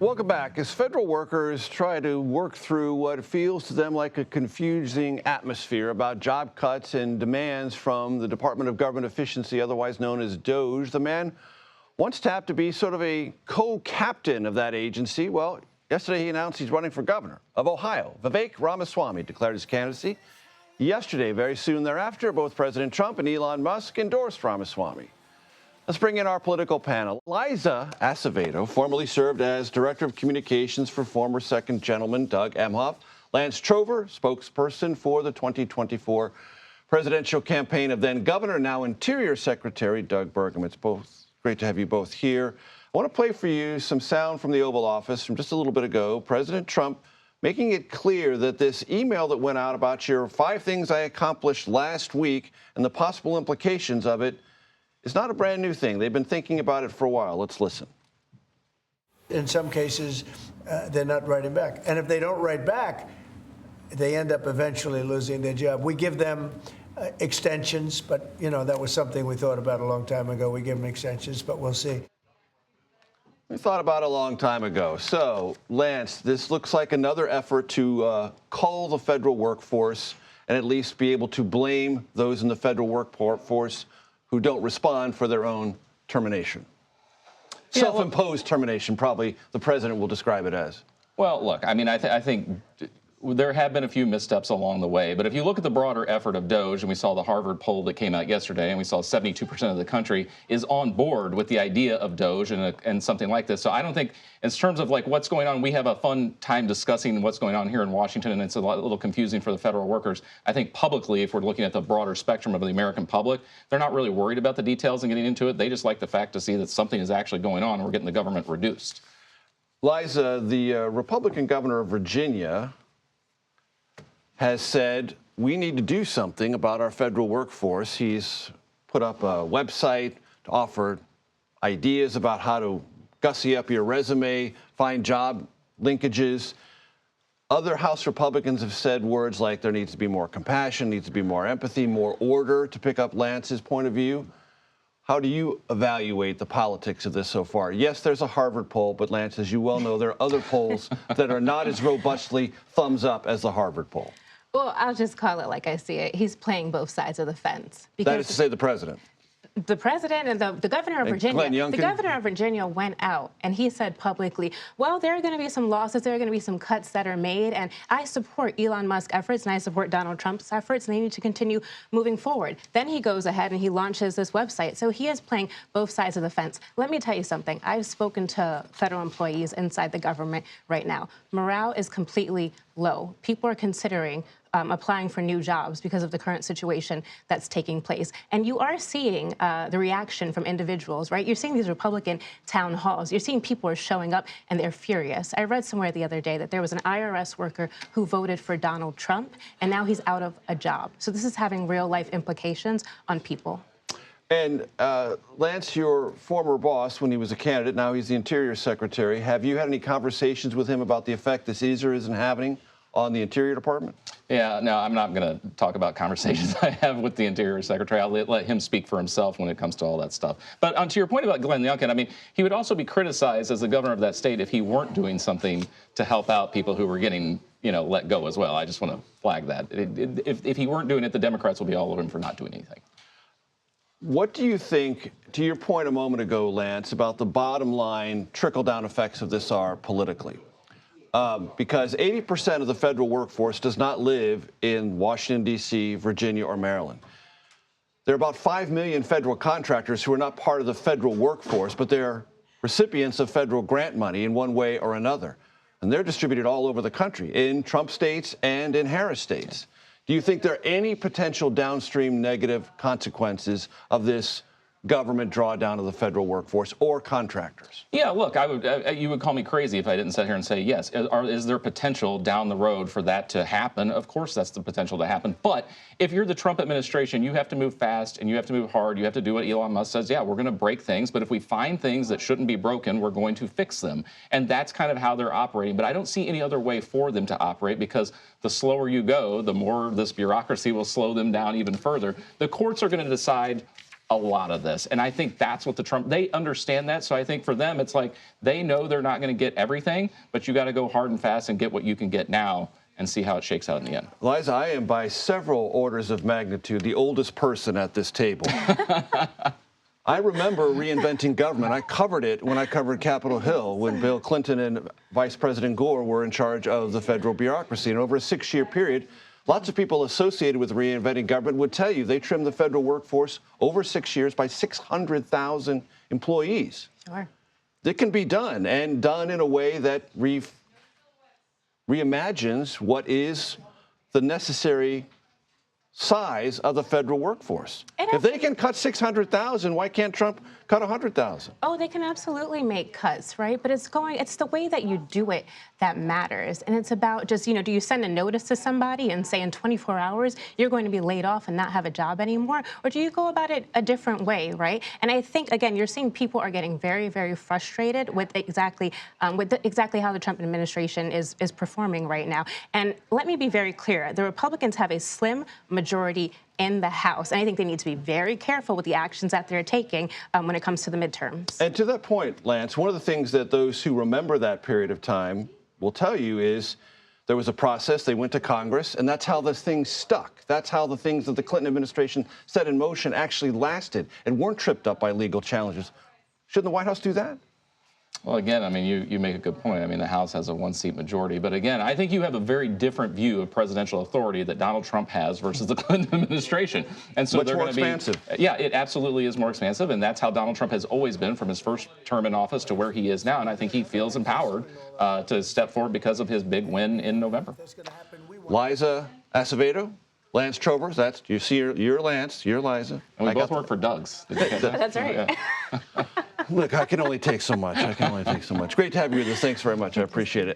Welcome back. As federal workers try to work through what feels to them like a confusing atmosphere about job cuts and demands from the Department of Government Efficiency, otherwise known as DOGE, the man once tapped to be sort of a co-captain of that agency. Well, yesterday he announced he's running for governor of Ohio. Vivek Ramaswamy declared his candidacy. Yesterday, very soon thereafter, both President Trump and Elon Musk endorsed Ramaswamy. Let's bring in our political panel. Liza Acevedo formerly served as Director of Communications for former Second Gentleman Doug Emhoff. Lance Trover, spokesperson for the 2024 presidential campaign of then Governor, now Interior Secretary Doug Burgum. It's both great to have you both here. I want to play for you some sound from the Oval Office from just a little bit ago. President Trump making it clear that this email that went out about your 5 things I accomplished last week and the possible implications of it is not a brand new thing. They've been thinking about it for a while. Let's listen. In some cases, they're not writing back. And if they don't write back, they end up eventually losing their job. We give them extensions, but, you know, that was something we thought about a long time ago. We give them extensions, but we'll see. We thought about it a long time ago. So, Lance, this looks like another effort to cull the federal workforce and at least be able to blame those in the federal workforce who don't respond for their own termination. Self-imposed termination, probably the president will describe it as. Well, look, I mean, I think there have been a few missteps along the way, but if you look at the broader effort of DOGE, and we saw the Harvard poll that came out yesterday, and we saw 72% of the country is on board with the idea of DOGE and something like this. So I don't think, in terms of like what's going on, we have a fun time discussing what's going on here in Washington, and it's a little confusing for the federal workers. I think publicly, if we're looking at the broader spectrum of the American public, they're not really worried about the details and getting into it. They just like the fact to see that something is actually going on and we're getting the government reduced. Liza, the Republican governor of Virginia has said we need to do something about our federal workforce. He's put up a website to offer ideas about how to gussy up your resume, find job linkages. Other House Republicans have said words like there needs to be more compassion, needs to be more empathy, more order, to pick up Lance's point of view. How do you evaluate the politics of this so far? Yes, there's a Harvard poll, but Lance, as you well know, there are other polls that are not as robustly thumbs up as the Harvard poll. Well, I'll just call it like I see it. He's playing both sides of the fence. That is to say the president. The president and the governor of Virginia, the governor of Virginia went out and he said publicly, well, there are going to be some losses, there are going to be some cuts that are made, and I support Elon Musk's efforts and I support Donald Trump's efforts, and they need to continue moving forward. Then he goes ahead and he launches this website. So he is playing both sides of the fence. Let me tell you something. I've spoken to federal employees inside the government right now. Morale is completely low. People are considering applying for new jobs because of the current situation that's taking place. And you are seeing the reaction from individuals, right? You're seeing these Republican town halls. You're seeing people are showing up and they're furious. I read somewhere the other day that there was an IRS worker who voted for Donald Trump, and now he's out of a job. So this is having real life implications on people. And Lance, your former boss, when he was a candidate, now he's the Interior Secretary. Have you had any conversations with him about the effect this is or isn't having on the Interior Department? Yeah, no, I'm not going to talk about conversations I have with the Interior Secretary. I'll let him speak for himself when it comes to all that stuff. But to your point about Glenn Youngkin, I mean, he would also be criticized as the governor of that state if he weren't doing something to help out people who were getting, you know, let go as well. I just want to flag that. If he weren't doing it, the Democrats would be all over him for not doing anything. What do you think, to your point a moment ago, Lance, about the bottom line trickle-down effects of this are politically? Because 80% of the federal workforce does not live in Washington, D.C., Virginia, or Maryland. There are about 5 million federal contractors who are not part of the federal workforce, but they're recipients of federal grant money in one way or another. And they're distributed all over the country, in Trump states and in Harris states. Do you think there are any potential downstream negative consequences of this government drawdown of the federal workforce or contractors? Yeah, look, you would call me crazy if I didn't sit here and say yes. Is there potential down the road for that to happen? Of course, that's the potential to happen. But if you're the Trump administration, you have to move fast and you have to move hard. You have to do what Elon Musk says. Yeah, we're going to break things. But if we find things that shouldn't be broken, we're going to fix them. And that's kind of how they're operating. But I don't see any other way for them to operate, because the slower you go, the more this bureaucracy will slow them down even further. The courts are going to decide a lot of this. And I think that's what they understand that. So I think for them, it's like they know they're not going to get everything, but you got to go hard and fast and get what you can get now and see how it shakes out in the end. Liza, I am by several orders of magnitude the oldest person at this table. I remember reinventing government. I covered it when I covered Capitol Hill when Bill Clinton and Vice President Gore were in charge of the federal bureaucracy. And over a 6-year period, lots of people associated with reinventing government would tell you they trimmed the federal workforce over 6 years by 600,000 employees. Sure. It can be done, and done in a way that reimagines what is the necessary size of the federal workforce. If they can cut 600,000, why can't Trump cut 100,000? Oh, they can absolutely make cuts, right? But it's the way that you do it that matters. And it's about just, do you send a notice to somebody and say in 24 hours you're going to be laid off and not have a job anymore? Or do you go about it a different way, right? And I think, again, you're seeing people are getting very, very frustrated with exactly how the Trump administration is performing right now. And let me be very clear. The Republicans have a slim majority in the House. And I think they need to be very careful with the actions that they're taking when it comes to the midterms. And to that point, Lance, one of the things that those who remember that period of time will tell you is there was a process, they went to Congress, and that's how this thing stuck. That's how the things that the Clinton administration set in motion actually lasted and weren't tripped up by legal challenges. Shouldn't the White House do that? Well, again, I mean, you make a good point. I mean, the House has a 1-seat majority. But again, I think you have a very different view of presidential authority that Donald Trump has versus the Clinton administration. And so much they're more going to be expansive. Yeah, it absolutely is more expansive. And that's how Donald Trump has always been from his first term in office to where he is now. And I think he feels empowered to step forward because of his big win in November. Liza Acevedo, Lance Trovers, that's you're Lance, you're Liza. And we both work for Doug's. Did you catch that? That's right. Yeah. Look, I can only take so much. Great to have you with us. Thanks very much. I appreciate it.